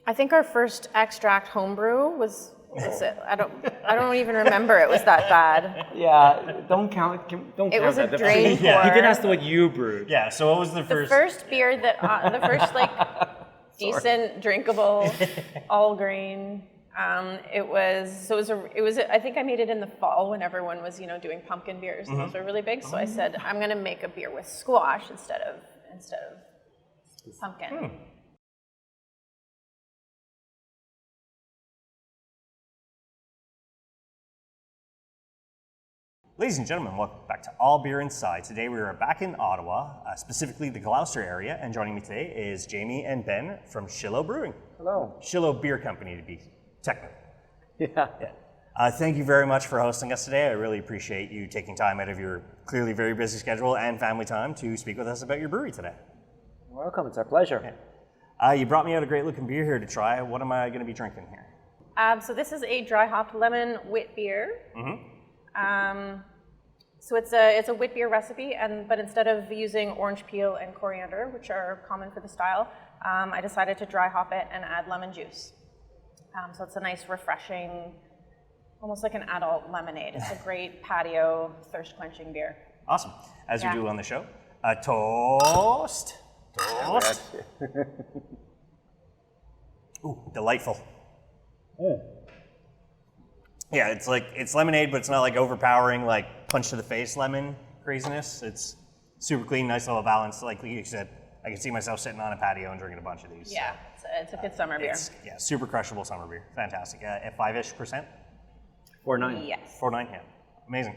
I think our first extract homebrew was it. I don't even remember it was that bad. Yeah, don't count It was a that. drain pour. He did ask what you brewed. Yeah, so what was the first? The first beer that, the first like decent, drinkable, all grain. It was. I think I made it in the fall when everyone was, doing pumpkin beers, and those were really big. So I said, I'm gonna make a beer with squash instead of pumpkin. Ladies and gentlemen, welcome back to All Beer Inside. Today we are back in Ottawa, specifically the Gloucester area, and joining me today is Jamie and Ben from Shillow Brewing. Hello. Shillow Beer Company, to be technical. Yeah. Thank you very much for hosting us today. I really appreciate you taking time out of your clearly very busy schedule and family time to speak with us about your brewery today. You're welcome. It's our pleasure. You brought me out a great looking beer here to try. What am I going to be drinking here? So this is a dry hopped lemon Witbier. So it's a Witbier recipe, but instead of using orange peel and coriander, which are common for the style, I decided to dry hop it and add lemon juice. So it's a nice, refreshing, almost like an adult lemonade. It's a great patio, thirst-quenching beer. Awesome. As you do on the show. Toast. Toast. Ooh, delightful. Yeah, it's lemonade, but it's not like overpowering, like punch to the face lemon craziness. It's super clean, nice little balance. Like you said, I can see myself sitting on a patio and drinking a bunch of these. Yeah, so. it's a good summer beer. Super crushable summer beer. Fantastic. At 5-ish%? 4.9. Yes. 4.9, yeah. Amazing.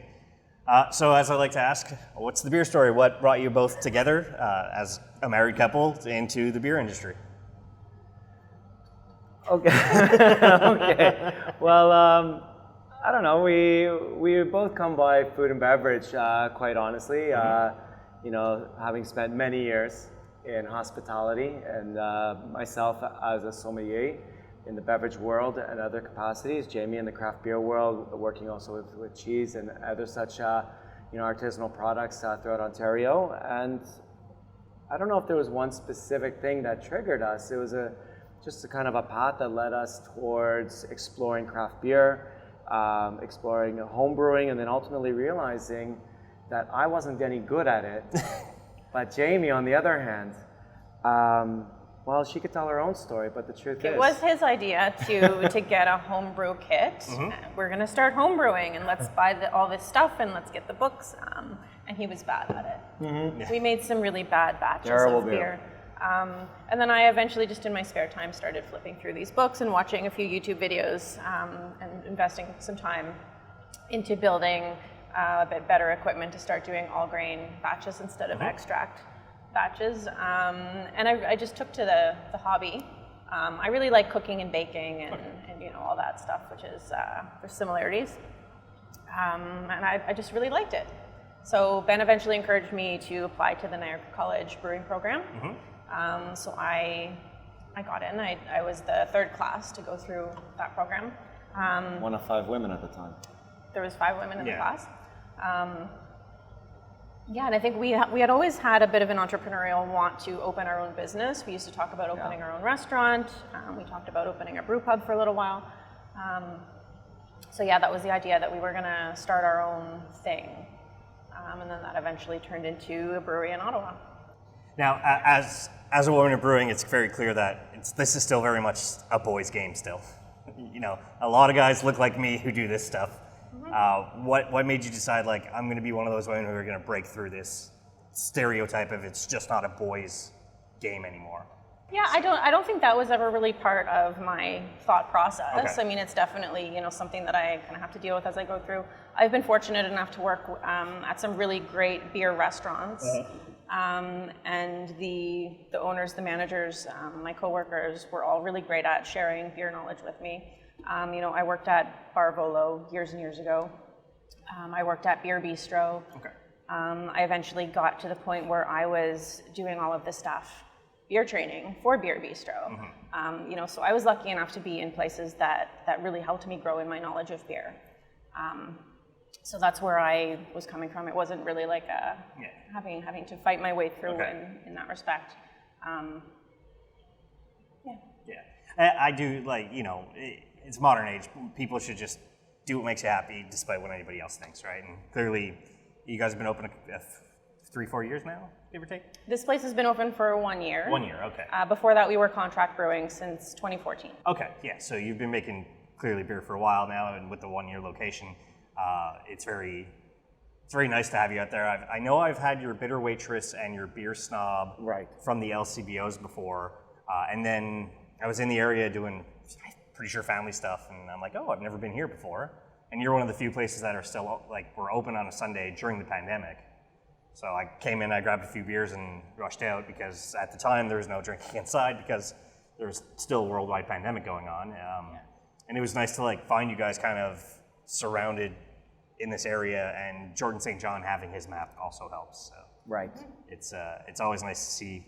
So as I like to ask, what's the beer story? What brought you both together as a married couple into the beer industry? Okay. Okay. Well, I don't know. We both come by food and beverage, quite honestly. Having spent many years in hospitality and myself as a sommelier in the beverage world and other capacities. Jamie in the craft beer world, working also with cheese and other such artisanal products throughout Ontario. And I don't know if there was one specific thing that triggered us. It was just a kind of a path that led us towards exploring craft beer, exploring home brewing, and then ultimately realizing that I wasn't any good at it. But Jamie, on the other hand, well, she could tell her own story, but the truth is... It was his idea to get a homebrew kit. We're going to start homebrewing, and let's buy all this stuff, and let's get the books. And he was bad at it. We made some really bad batches of beer. And then I eventually, just in my spare time, started flipping through these books and watching a few YouTube videos and investing some time into building a bit better equipment to start doing all grain batches instead of extract batches. And I just took to the hobby. I really like cooking and baking and all that stuff, which is, there's similarities. And I just really liked it. So Ben eventually encouraged me to apply to the Niagara College brewing program. So I got in. I was the third class to go through that program. One of 5 women at the time. There was 5 women in the class. And I think we had always had a bit of an entrepreneurial want to open our own business. We used to talk about opening our own restaurant. We talked about opening a brew pub for a little while. That was the idea, that we were going to start our own thing. And then that eventually turned into a brewery in Ottawa. Now, as a woman in brewing, it's very clear that this is still very much a boys' game still. A lot of guys look like me who do this stuff. What made you decide, I'm going to be one of those women who are going to break through this stereotype of it's just not a boys' game anymore? Yeah, I don't think that was ever really part of my thought process. Okay. I mean, it's definitely something that I kind of have to deal with as I go through. I've been fortunate enough to work at some really great beer restaurants, and the owners, the managers, my coworkers were all really great at sharing beer knowledge with me. I worked at Bar Volo years and years ago. I worked at Beer Bistro. Okay. I eventually got to the point where I was doing all of this stuff, beer training for Beer Bistro. So I was lucky enough to be in places that really helped me grow in my knowledge of beer. So that's where I was coming from. It wasn't really like having to fight my way through in that respect. I do, like, you know, it's modern age. People should just do what makes you happy despite what anybody else thinks, right? And clearly, you guys have been open 3-4 years now, give or take? This place has been open for 1 year. 1 year, okay. Before that, we were contract brewing since 2014. Okay, yeah, so you've been making clearly beer for a while now, and with the 1 year location, it's very nice to have you out there. I know I've had your Bitter Waitress and your Beer Snob from the LCBOs before, and then I was in the area doing, pretty sure, family stuff, and I'm like, oh, I've never been here before. And you're one of the few places that are still, like, were open on a Sunday during the pandemic. So I came in, I grabbed a few beers and rushed out because at the time there was no drinking inside because there was still a worldwide pandemic going on. And it was nice to, like, find you guys kind of surrounded in this area, and Jordan St. John having his map also helps. So Right. it's always nice to see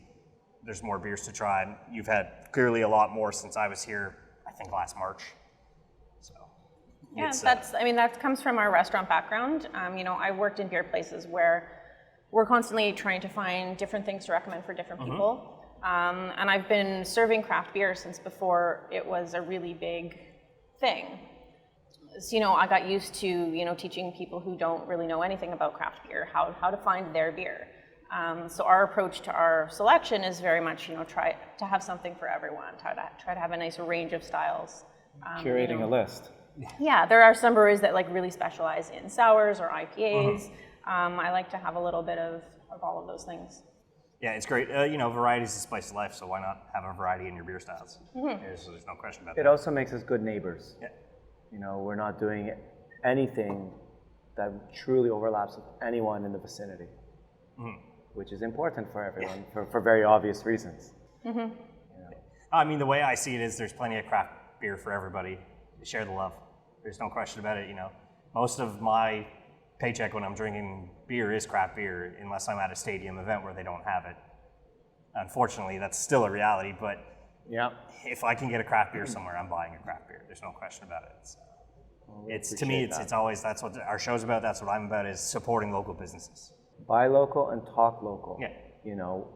there's more beers to try. You've had clearly a lot more since I was here, I think last March. So Yeah, that comes from our restaurant background. You know, I worked in beer places where we're constantly trying to find different things to recommend for different people. And I've been serving craft beer since before it was a really big thing. So, you know, I got used to, you know, teaching people who don't really know anything about craft beer how to find their beer. So our approach to our selection is very much, you know, try to have something for everyone, try to have a nice range of styles. Curating a list. Yeah, there are some breweries that, like, really specialize in sours or IPAs. I like to have a little bit of all of those things. Yeah, it's great. You know, variety is the spice of life, so why not have a variety in your beer styles? There's no question about that. It also makes us good neighbors. Yeah. You know, we're not doing anything that truly overlaps with anyone in the vicinity, which is important for everyone for very obvious reasons. I mean, the way I see it is there's plenty of craft beer for everybody. Share the love. There's no question about it, you know. Most of my paycheck when I'm drinking beer is craft beer, unless I'm at a stadium event where they don't have it. Unfortunately, that's still a reality, but if I can get a craft beer somewhere, I'm buying a craft beer. There's no question about it. So to me, it's always, that's what our show's about, that's what I'm about, is supporting local businesses. Buy local and talk local. Yeah. You know,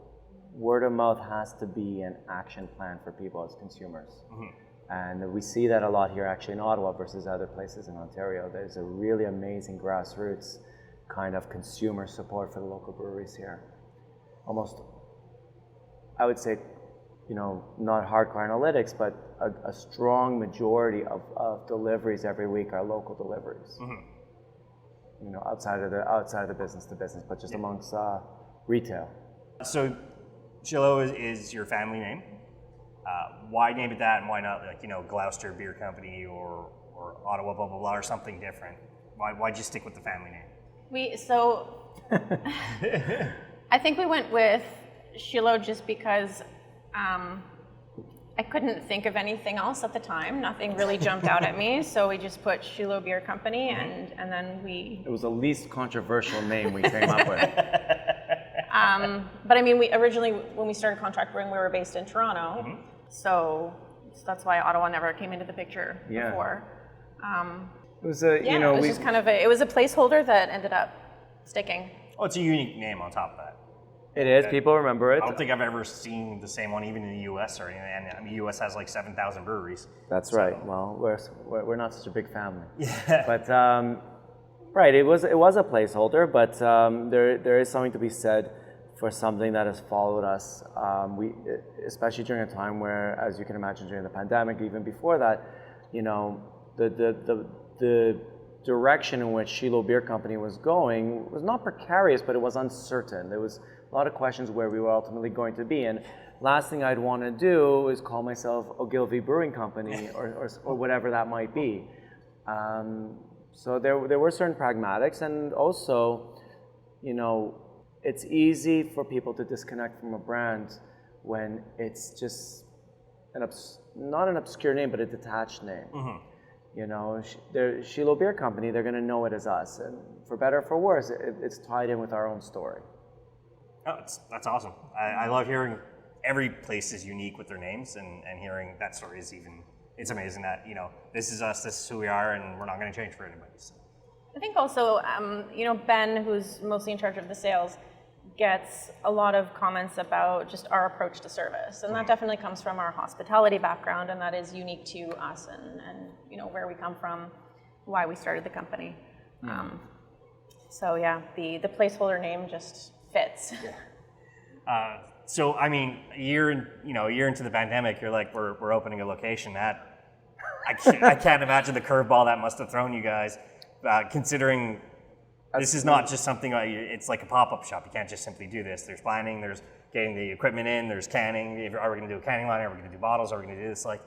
word of mouth has to be an action plan for people as consumers. And we see that a lot here actually in Ottawa versus other places in Ontario. There's a really amazing grassroots kind of consumer support for the local breweries here. Almost, I would say, you know, not hardcore analytics, but a strong majority of deliveries every week are local deliveries. You know, outside of the business to business, but just amongst retail. So Shillow is your family name. Why name it that, and why not, like, you know, Gloucester Beer Company or Ottawa blah blah blah or something different? Why'd you stick with the family name? I think we went with Shillow just because I couldn't think of anything else at the time. Nothing really jumped out at me, so we just put Shillow Beer Company, and then we. It was the least controversial name we came up with. But I mean, we originally, when we started contract brewing, we were based in Toronto, so that's why Ottawa never came into the picture before. It was a, you know, it was just kind of it was a placeholder that ended up sticking. Oh, it's a unique name on top of that. It is. People remember it. I don't think I've ever seen the same one, even in the U.S. or anything. And I mean, the U.S. has like 7,000 breweries. That's right. Well, we're not such a big family. But right, it was a placeholder, but there is something to be said for something that has followed us. Especially during a time where, as you can imagine, during the pandemic, even before that, you know, the direction in which Shillow Beer Company was going was not precarious, but it was uncertain. There was a lot of questions where we were ultimately going to be. And last thing I'd want to do is call myself Ogilvy Brewing Company or whatever that might be. So there were certain pragmatics, and also, you know, it's easy for people to disconnect from a brand when it's just not an obscure name, but a detached name. You know, Shillow Beer Company, they're going to know it as us. And for better or for worse, it's tied in with our own story. Oh, that's awesome. I love hearing every place is unique with their names, and hearing that story is it's amazing that, you know, this is us, this is who we are, and we're not going to change for anybody. So. I think also, you know, Ben, who's mostly in charge of the sales, gets a lot of comments about just our approach to service, and that definitely comes from our hospitality background, and that is unique to us and you know where we come from, why we started the company. So yeah, the placeholder name just fits. So I mean, a year into the pandemic, you're like, we're opening a location. That I can't imagine the curveball that must have thrown you guys, considering. This is not just something, it's like a pop-up shop. You can't just simply do this. There's planning, there's getting the equipment in, there's canning. Are we going to do a canning line? Are we going to do bottles? Are we going to do this? Like,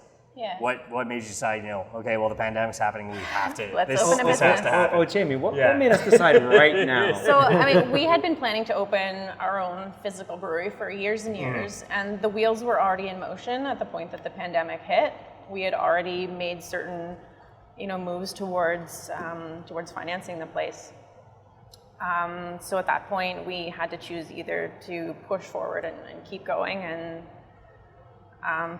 what made you decide, okay, well, the pandemic's happening, we have to, Let's open a this has business. to happen. Oh, Jamie, what made us decide right now? So, I mean, we had been planning to open our own physical brewery for years and years, and the wheels were already in motion at the point that the pandemic hit. We had already made certain, moves towards financing the place. So at that point, we had to choose either to push forward and keep going and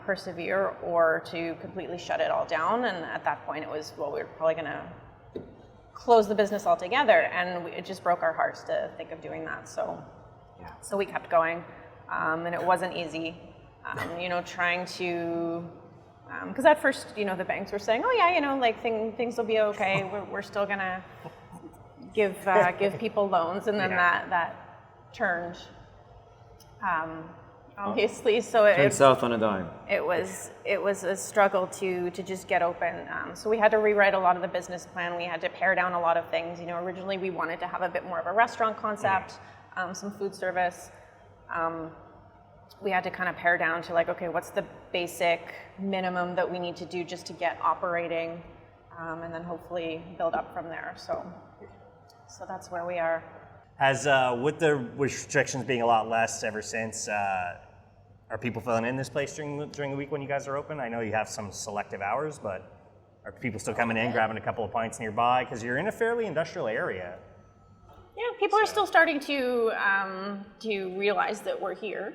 persevere, or to completely shut it all down. And at that point, it was, well, we were probably going to close the business altogether, and it just broke our hearts to think of doing that. So we kept going, and it wasn't easy. Trying to, because at first, the banks were saying, oh yeah, things will be okay. We're still gonna give people loans, and then that turned, obviously. So Turned south on a dime. It was a struggle to just get open. So we had to rewrite a lot of the business plan. We had to pare down a lot of things. Originally we wanted to have a bit more of a restaurant concept, some food service. We had to kind of pare down to okay, what's the basic minimum that we need to do just to get operating, and then hopefully build up from there. So that's where we are. As with the restrictions being a lot less ever since, are people filling in this place during the week when you guys are open? I know you have some selective hours, but are people still coming in, grabbing a couple of pints nearby? Because you're in a fairly industrial area. Yeah, people are still starting to realize that we're here.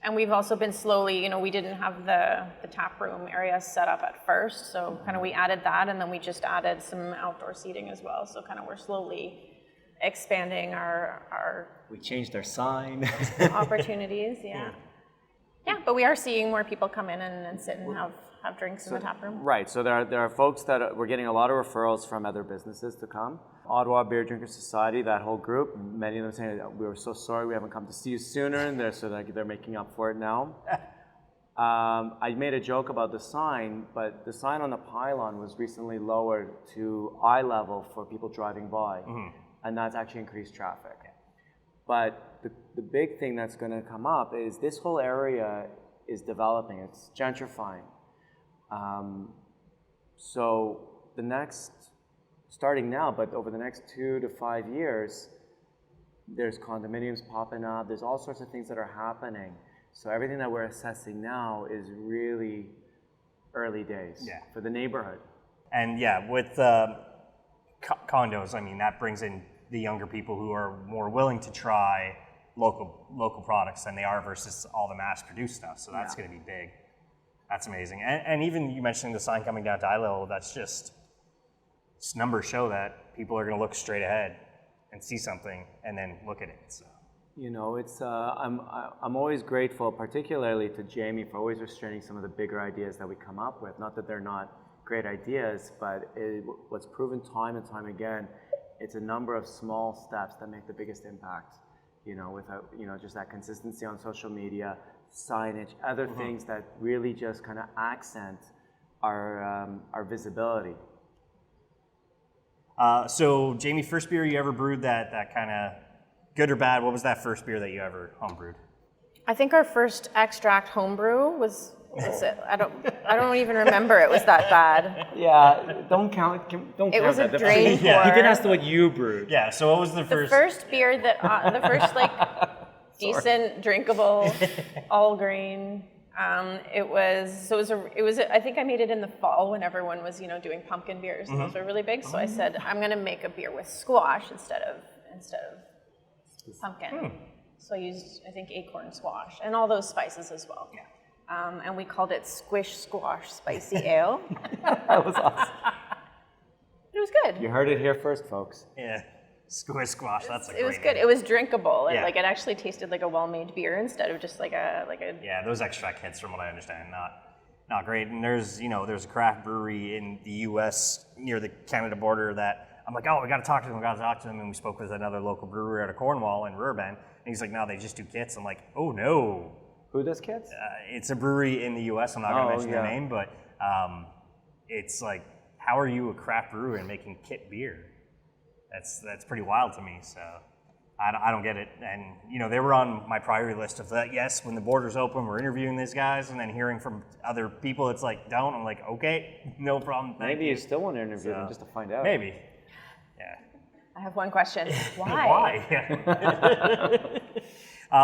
And we've also been slowly, we didn't have the tap room area set up at first, so kind of we added that, and then we just added some outdoor seating as well. So kind of we're slowly expanding our We changed our sign. opportunities. Yeah, but we are seeing more people come in and sit and have drinks in the tap room. Right, so there are folks that we're getting a lot of referrals from other businesses to come. Ottawa Beer Drinkers Society, that whole group, many of them saying, we were so sorry we haven't come to see you sooner, and they're making up for it now. I made a joke about the sign, but the sign on the pylon was recently lowered to eye level for people driving by, and that's actually increased traffic. But the big thing that's going to come up is this whole area is developing, it's gentrifying. So starting now, but over the next 2 to 5 years, there's condominiums popping up, there's all sorts of things that are happening. So everything that we're assessing now is really early days for the neighborhood. And with condos, I mean, that brings in the younger people who are more willing to try local products than they are versus all the mass-produced stuff. So that's going to be big. That's amazing. And even you mentioned the sign coming down to eye level, that's just numbers show that people are going to look straight ahead and see something and then look at it. So. It's I'm always grateful, particularly to Jamie, for always restraining some of the bigger ideas that we come up with. Not that they're not great ideas, but what's proven time and time again, it's a number of small steps that make the biggest impact. Without just that consistency on social media, signage, other things that really just kind of accent our visibility. So Jamie, first beer you ever brewed that kind of good or bad? What was that first beer that you ever homebrewed? I think our first extract homebrew was it? I don't even remember it was that bad. Yeah, don't count It was a that. drain pour. You can ask what you brewed. Yeah. So what was the The first? first beer that the first decent drinkable all grain. It was I think I made it in the fall when everyone was doing pumpkin beers, and those were really big. So I said I'm gonna make a beer with squash instead of pumpkin. So I used I think acorn squash and all those spices as well. Yeah. And we called it Squish Squash Spicy Ale. That was awesome. It was good. You heard it here first, folks. Yeah. Squash. That's a great It was good. name. It was drinkable. Yeah. It actually tasted like a well-made beer instead of just like a. Yeah, those extract hits, from what I understand, not great. And there's a craft brewery in the U.S. near the Canada border that I'm like, oh, we got to talk to them. And we spoke with another local brewery out of Cornwall in Rurbend, and he's like, no, they just do kits. I'm like, oh no. Who does kits? It's a brewery in the U.S. I'm not going to mention their name, but it's like, how are you a craft brewer and making kit beer? That's pretty wild to me. So I don't get it. And they were on my priority list of that. Yes, when the borders open, we're interviewing these guys, and then hearing from other people, it's like, don't. I'm like, okay, no problem. Maybe you still want to interview them just to find out. Maybe. Yeah. I have one question. Why? Why?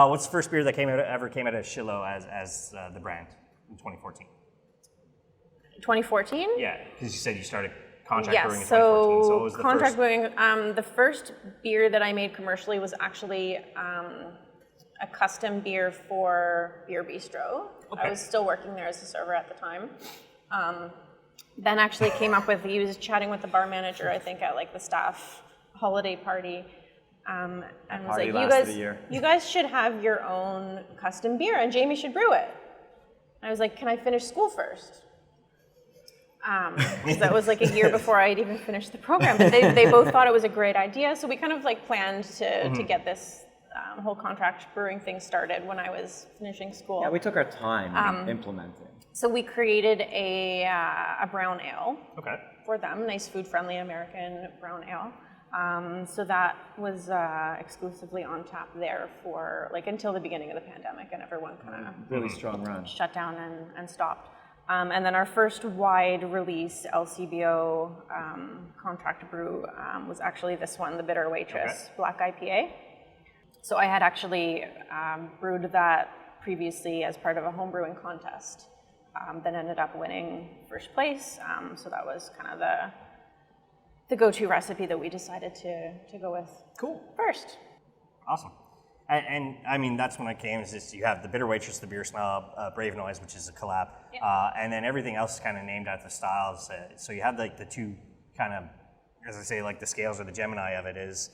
What's the first beer that ever came out of Shillow as the brand in 2014? 2014? Yeah, because you said you started contract brewing in Yes, 2014. So so what was the contract first? brewing, the first beer that I made commercially was actually a custom beer for Beer Bistro. Okay. I was still working there as a server at the time. Then actually came up with, he was chatting with the bar manager, I think at like the staff holiday party, and was party like, lasted a year. you guys should have your own custom beer and Jamie should brew it. I was like, can I finish school first? Because that was like a year before I'd even finished the program. But they both thought it was a great idea, so we kind of like planned to get this whole contract brewing thing started when I was finishing school. Yeah, we took our time implementing. So we created a brown ale Okay. for them, nice food-friendly American brown ale. So that was exclusively on tap there for like until the beginning of the pandemic, and everyone kind of Really strong run. shut down and stopped. And then our first wide release LCBO contract brew was actually this one, the Bitter Waitress Black IPA. So I had actually brewed that previously as part of a homebrewing contest, then ended up winning first place. So that was kind of the go-to recipe that we decided to go with. Cool. First. Awesome. And I mean, that's when it came, is just you have the Bitter Waitress, the Beer Snob, Brave Noise, which is a collab, and then everything else is kind of named after styles. So you have like the two kind of, as I say, like the scales or the Gemini of it is,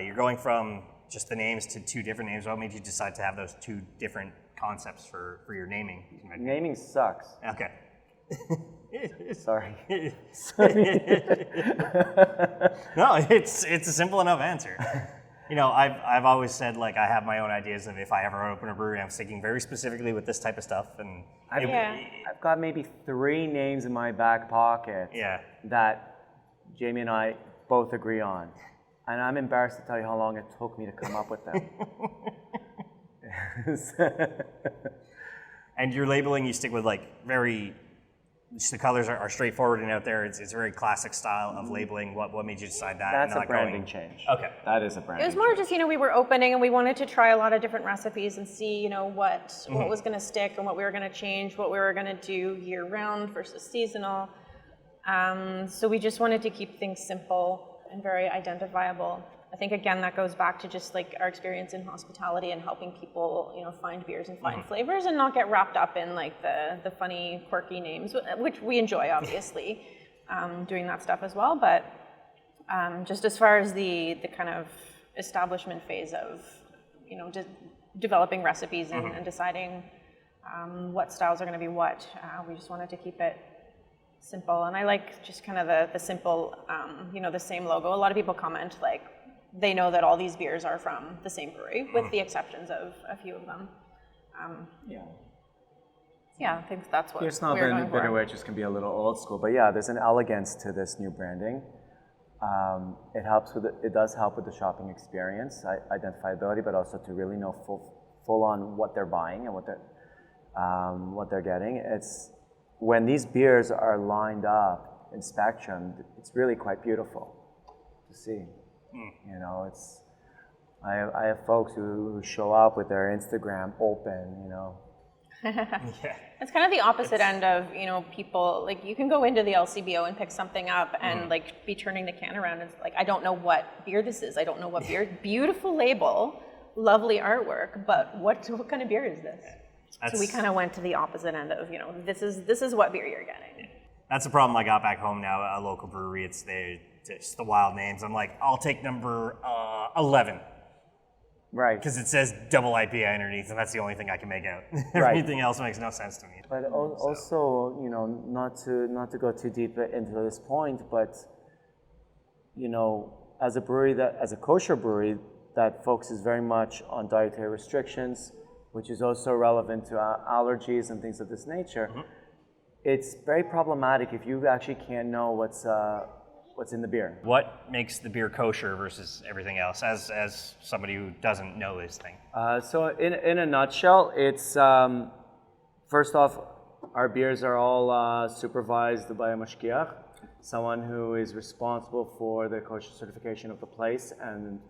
you're going from just the names to two different names. What made you decide to have those two different concepts for your naming? Naming sucks. Okay. Sorry. No, it's a simple enough answer. I've always said, like, I have my own ideas of if I ever open a brewery, I'm sticking very specifically with this type of stuff. And I've got maybe 3 names in my back pocket that Jamie and I both agree on. And I'm embarrassed to tell you how long it took me to come up with them. And your labeling, you stick with like the colors are straightforward and out there. It's a very classic style of labeling. What made you decide that? That's and a not branding going, change. Okay. That is a branding It was more change. just, we were opening and we wanted to try a lot of different recipes and see, what was going to stick and what we were going to change, what we were going to do year round versus seasonal. So we just wanted to keep things simple and very identifiable. I think, again, that goes back to just like our experience in hospitality and helping people, find beers and find flavors and not get wrapped up in like the funny, quirky names, which we enjoy, obviously, doing that stuff as well. But just as far as the kind of establishment phase of, developing recipes and deciding what styles are going to be what, we just wanted to keep it simple. And I like just kind of the simple, the same logo. A lot of people comment like, they know that all these beers are from the same brewery, with the exceptions of a few of them. Yeah, I think that's what Beer Snob we're going and for. Bitter Waitress can be a little old school, but yeah, there's an elegance to this new branding. It does help with the shopping experience, identifiability, but also to really know full on what they're buying and what they're getting. It's when these beers are lined up in spectrum, it's really quite beautiful to see. I have folks who show up with their Instagram open, It's kind of the opposite end of, people, like you can go into the LCBO and pick something up and like be turning the can around and it's like, I don't know what beer this is. I don't know what beer, beautiful label, lovely artwork, but what kind of beer is this? So we kind of went to the opposite end of, this is what beer you're getting. That's a problem I got back home now, a local brewery. just the wild names. I'm like, I'll take number 11 Right. because it says double IPA underneath, and that's the only thing I can make out. Right. Everything else makes no sense to me. But also, you know, not to go too deep into this point, but you know, as a kosher brewery that focuses very much on dietary restrictions, which is also relevant to allergies and things of this nature, it's very problematic if you actually can't know what's in the beer. What makes the beer kosher versus everything else, as somebody who doesn't know this thing? So in a nutshell, it's first off, our beers are all supervised by a mashgiach, someone who is responsible for the kosher certification of the place and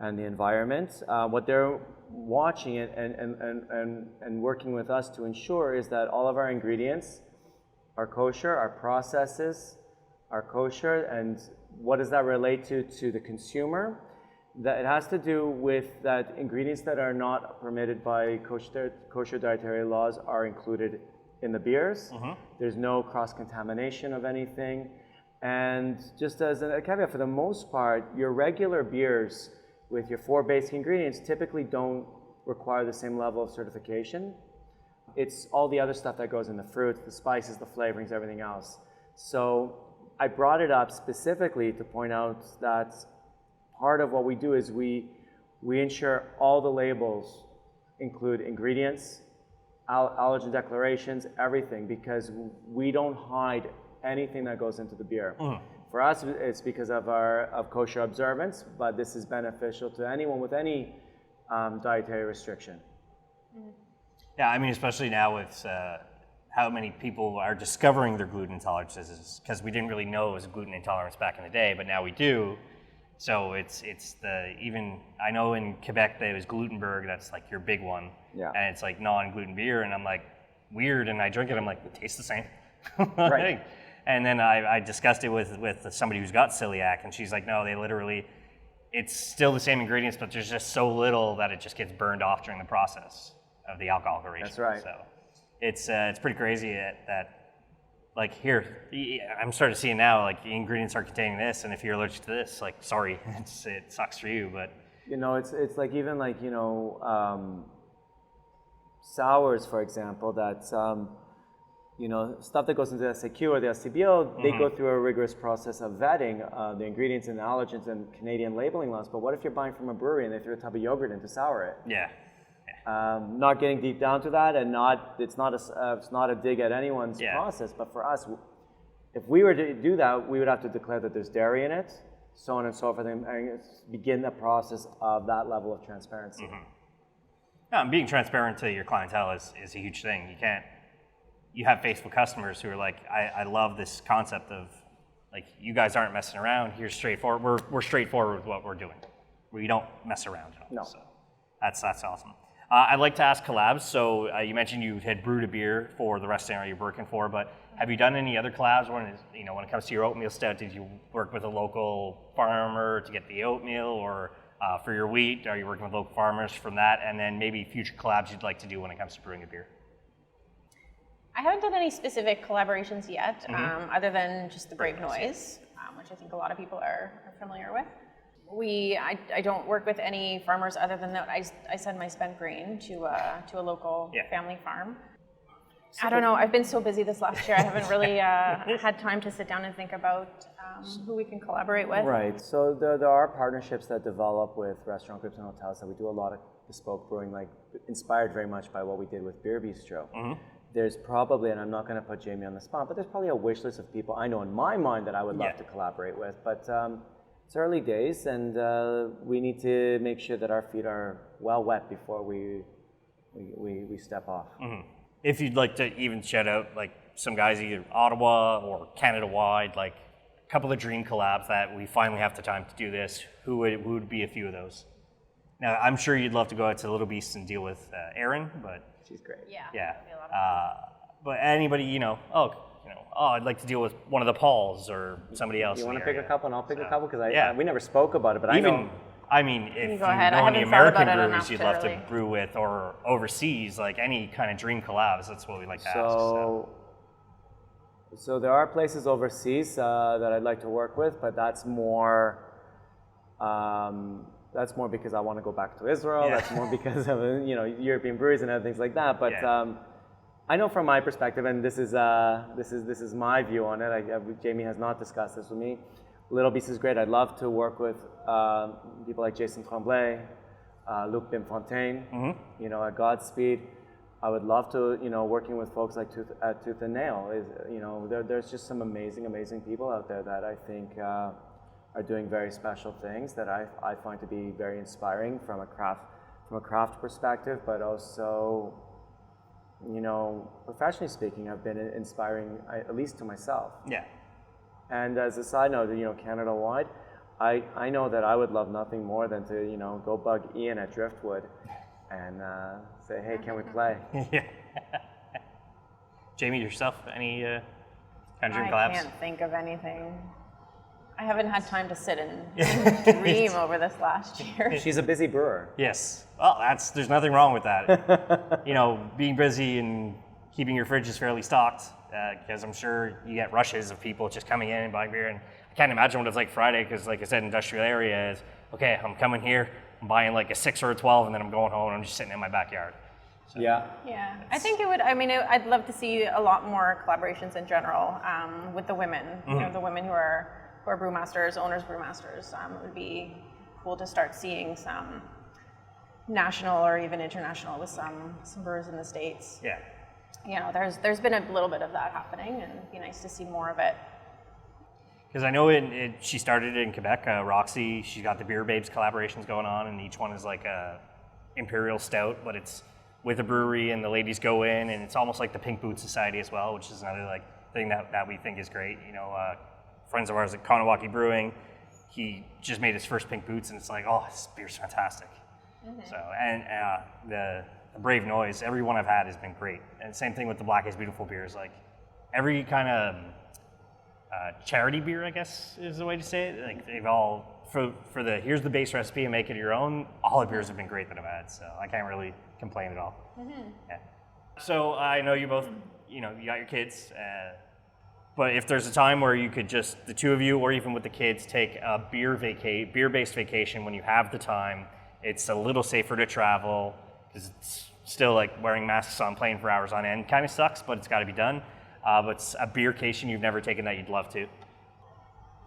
the environment. What they're watching it and working with us to ensure is that all of our ingredients are kosher, our processes are kosher, and what does that relate to the consumer? That it has to do with that ingredients that are not permitted by kosher dietary laws are included in the beers. There's no cross-contamination of anything. And just as a caveat, for the most part, your regular beers with your 4 basic ingredients typically don't require the same level of certification. It's all the other stuff that goes in the fruits, the spices, the flavorings, everything else. So I brought it up specifically to point out that part of what we do is we ensure all the labels include ingredients, allergen declarations, everything, because we don't hide anything that goes into the beer. For us, it's because of kosher observance, but this is beneficial to anyone with any dietary restriction. Yeah, I mean, especially now with how many people are discovering their gluten intolerances, because we didn't really know it was a gluten intolerance back in the day, but now we do. So it's even I know in Quebec there was Glutenberg, that's like your big one, and it's like non-gluten beer, and I'm like, weird, and I drink it, I'm like, it tastes the same. Right. And then I discussed it with somebody who's got celiac, and she's like, no, they literally, it's still the same ingredients, but there's just so little that it just gets burned off during the process of the alcohol ratio. That's right. So it's pretty crazy that like here, I'm starting to see it now, like the ingredients are containing this, and if you're allergic to this, like, sorry, it sucks for you, but. You know, it's like even like, you know, sours, for example, that, you know, stuff that goes into the SAQ or the LCBO, they go through a rigorous process of vetting the ingredients and allergens and Canadian labeling laws. But what if you're buying from a brewery and they threw a tub of yogurt in to sour it? Yeah. Not getting deep down to that, and it's not a dig at anyone's process. But for us, if we were to do that, we would have to declare that there's dairy in it, so on and so forth, and begin the process of that level of transparency. No, and being transparent to your clientele is a huge thing. You have faithful customers who are like, I love this concept of, like, you guys aren't messing around. Here's straightforward. We're straightforward with what we're doing. We don't mess around at all. No. So that's awesome. I'd like to ask collabs. So you mentioned you had brewed a beer for the restaurant you're working for, but have you done any other collabs when it comes to your oatmeal stout? Did you work with a local farmer to get the oatmeal, or for your wheat, are you working with local farmers from that? And then maybe future collabs you'd like to do when it comes to brewing a beer? I haven't done any specific collaborations yet, other than just the Brave Noise, which I think a lot of people are familiar with. I don't work with any farmers other than that I send my spent grain to a local family farm. I don't know, I've been so busy this last year, I haven't really had time to sit down and think about who we can collaborate with. Right, so there are partnerships that develop with restaurant groups and hotels that we do a lot of bespoke brewing, like inspired very much by what we did with Beer Bistro. There's probably, and I'm not going to put Jamie on the spot, but there's probably a wish list of people I know in my mind that I would love to collaborate with. But it's early days, and we need to make sure that our feet are well wet before we step off. If you'd like to even shout out like some guys either Ottawa or Canada-wide, like a couple of dream collabs that we finally have the time to do this, who would be a few of those? Now, I'm sure you'd love to go out to Little Beast and deal with Erin, but... She's great. Yeah. Yeah. But anybody, I'd like to deal with one of the Pauls or somebody else. You want in to the pick a area. couple, and I'll pick a couple, because Yeah. we never spoke about it, but I know. I mean, if you go ahead. I know any haven't thought American about it breweries enough you'd to love really- to brew with, or overseas, like any kind of dream collabs, that's what we like to ask. So So there are places overseas that I'd like to work with, but that's more because I want to go back to Israel. Yeah. That's more because of European breweries and other things like that. But I know from my perspective, and this is my view on it. Jamie has not discussed this with me. Little Beast is great. I'd love to work with people like Jason Tremblay, Luc Bimfontaine, at Godspeed. I would love to, working with folks like Tooth and Nail. There's just some amazing people out there that I think are doing very special things that I find to be very inspiring from a craft perspective, but also, professionally speaking, have been inspiring, at least to myself. Yeah. And as a side note, Canada-wide, I know that I would love nothing more than to, go bug Ian at Driftwood and say, hey, can we play? Yeah. Jamie, yourself, any kind of dream collabs? I can't think of anything. I haven't had time to sit and dream over this last year. She's a busy brewer. Yes. Well, there's nothing wrong with that. Being busy and keeping your fridges fairly stocked, because I'm sure you get rushes of people just coming in and buying beer. And I can't imagine what it's like Friday, because like I said, industrial area is, okay, I'm coming here, I'm buying like a 6 or a 12, and then I'm going home and I'm just sitting in my backyard. So. Yeah. Yeah, I think it would. I mean, I'd love to see a lot more collaborations in general with the women. The women who are brewmasters, owners brewmasters. It would be cool to start seeing some national or even international with some brewers in the States. Yeah. There's been a little bit of that happening, and it'd be nice to see more of it. Because I know she started in Quebec, Roxy, she's got the Beer Babes collaborations going on, and each one is like a Imperial Stout, but it's with a brewery, and the ladies go in, and it's almost like the Pink Boot Society as well, which is another thing that we think is great. Friends of ours at Kanawaki Brewing, he just made his first Pink Boots, and it's like, oh, this beer's fantastic. So, and the Brave Noise, every one I've had has been great. And same thing with the Black is Beautiful beers. Like every kind of charity beer, I guess is the way to say it. Like they've all, for the here's the base recipe and make it your own, all the beers have been great that I've had. So I can't really complain at all. Yeah. So I know you both, you got your kids. But if there's a time where you could just, the two of you, or even with the kids, take a beer-based vacation when you have the time, it's a little safer to travel, because it's still like wearing masks on plane for hours on end. Kind of sucks, but it's got to be done. But it's a beercation you've never taken that you'd love to.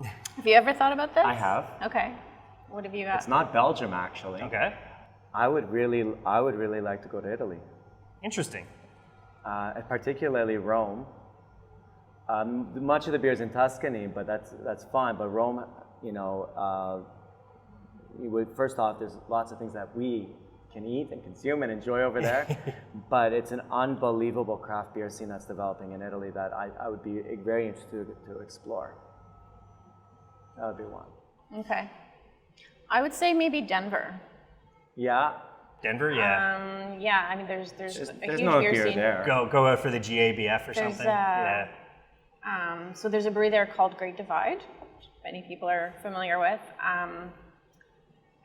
Have you ever thought about this? I have. Okay. What have you got? It's not Belgium, actually. Okay. I would really like to go to Italy. Interesting. Particularly Rome. Much of the beer's in Tuscany, but that's fine. But Rome, first off, there's lots of things that we can eat and consume and enjoy over there. But it's an unbelievable craft beer scene that's developing in Italy that I would be very interested to explore. That would be one. Okay. I would say maybe Denver. Yeah. Denver, yeah. Yeah, I mean, there's a huge no beer beer scene. there. Go out for the GABF or something. Yeah. So there's a brewery there called Great Divide, which many people are familiar with.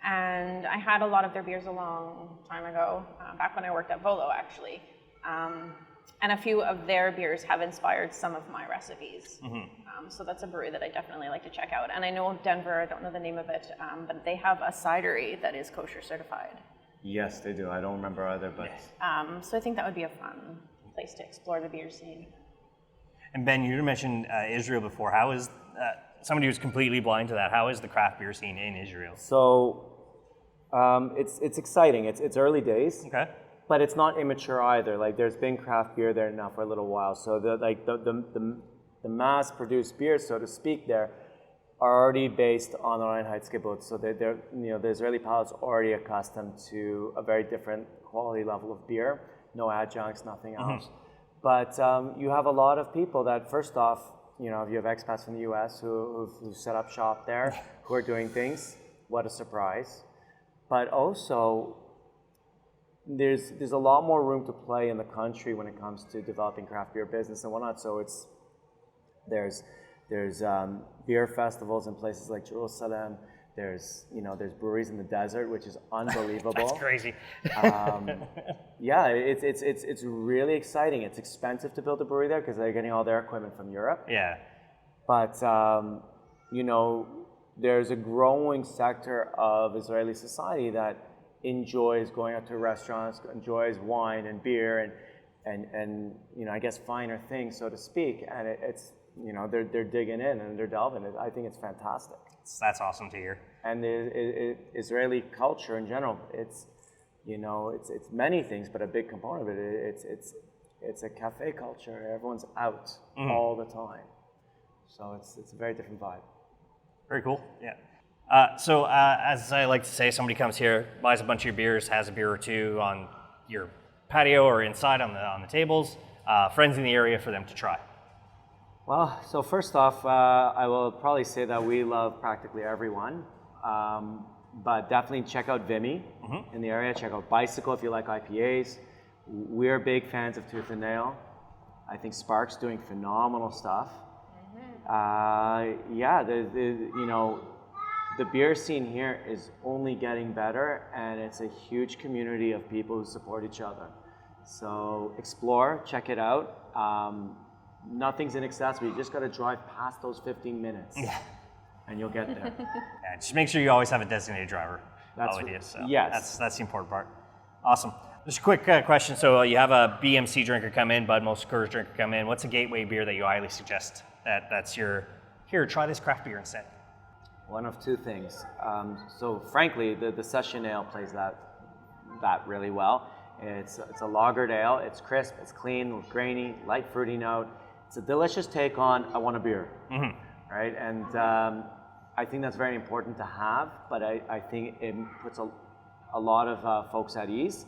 And I had a lot of their beers a long time ago, back when I worked at Volo, actually. And a few of their beers have inspired some of my recipes. So that's a brewery that I definitely like to check out. And I know of Denver, I don't know the name of it, but they have a cidery that is kosher certified. Yes, they do. I don't remember either, but... So I think that would be a fun place to explore the beer scene. And Ben, you mentioned Israel before. How is, somebody who's completely blind to that, how is the craft beer scene in Israel? So it's exciting. It's early days. Okay. But it's not immature either. Like there's been craft beer there now for a little while. So the mass-produced beers, so to speak, there are already based on the LCBOs. So they're the Israeli palate's already accustomed to a very different quality level of beer. No adjuncts, nothing else. But you have a lot of people that, first off, you have expats from the U.S. who set up shop there, who are doing things. What a surprise! But also, there's a lot more room to play in the country when it comes to developing craft beer business and whatnot. So there's beer festivals in places like Jerusalem. There's breweries in the desert, which is unbelievable. That's crazy. Yeah, it's really exciting. It's expensive to build a brewery there because they're getting all their equipment from Europe. Yeah. But there's a growing sector of Israeli society that enjoys going out to restaurants, enjoys wine and beer and I guess finer things, so to speak. And it's they're digging in and they're delving. I think it's fantastic. That's awesome to hear. And the Israeli culture in general, it's many things, but a big component of it, it's a cafe culture. Everyone's out all the time, so it's a very different vibe. Very cool. Yeah. So as I like to say, somebody comes here, buys a bunch of your beers, has a beer or two on your patio or inside on the tables. Friends in the area for them to try. Well, so first off, I will probably say that we love practically everyone, but definitely check out Vimy in the area. Check out Bicycle if you like IPAs. We're big fans of Tooth and Nail. I think Spark's doing phenomenal stuff. The beer scene here is only getting better, and it's a huge community of people who support each other. So explore, check it out. Nothing's inaccessible. You just got to drive past those 15 minutes, and you'll get there. Yeah, just make sure you always have a designated driver. That's all it is. So yes. That's the important part. Awesome. Just a quick question. So you have a BMC drinker come in, Bud Most Coors drinker come in. What's a gateway beer that you highly suggest? That's your, here, try this craft beer instead. One of two things. So frankly, the session ale plays that really well. It's a lagered ale. It's crisp. It's clean, grainy, light fruity note. It's a delicious take on I want a beer, right? And I think that's very important to have. But I think it puts a lot of folks at ease.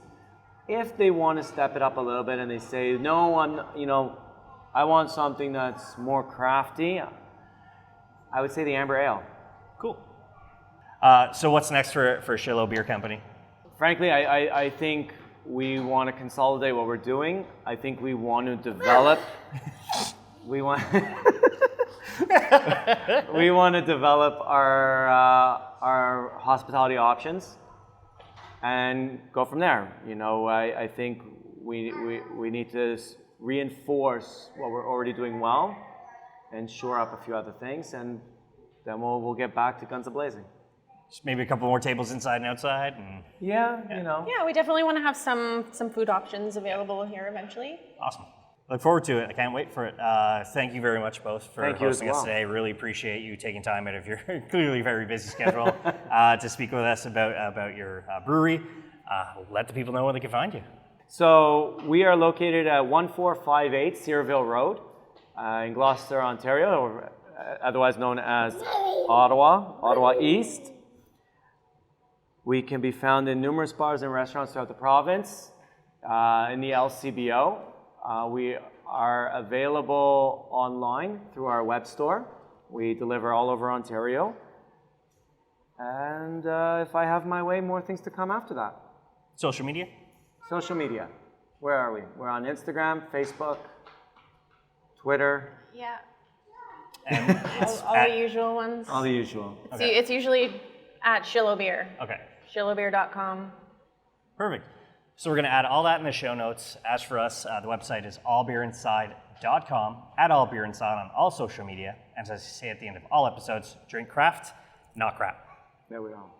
If they want to step it up a little bit and they say, no, I want something that's more crafty, I would say the amber ale. Cool. So what's next for Shillow Beer Company? Frankly, I think we want to consolidate what we're doing. I think we want to develop. we want to develop our hospitality options and go from there. I think we need to reinforce what we're already doing well and shore up a few other things, and then we'll get back to guns a-blazing. Just maybe a couple more tables inside and outside. And Yeah, we definitely want to have some food options available here eventually. Awesome. Look forward to it. I can't wait for it. Thank you very much both for hosting us today. Really appreciate you taking time out of your clearly very busy schedule to speak with us about your brewery. Let the people know where they can find you. So we are located at 1458 Cyrville Road in Gloucester, Ontario, or otherwise known as Ottawa East. We can be found in numerous bars and restaurants throughout the province, in the LCBO. We are available online through our web store. We deliver all over Ontario. And if I have my way, more things to come after that. Social media? Social media. Where are we? We're on Instagram, Facebook, Twitter. Yeah. And all the usual ones. All the usual. Okay. It's usually at Shillow Beer. Okay. Shillowbeer.com. Perfect. So we're going to add all that in the show notes. As for us, the website is allbeerinside.com, at allbeerinside on all social media. And as I say at the end of all episodes, drink craft, not crap. There we go.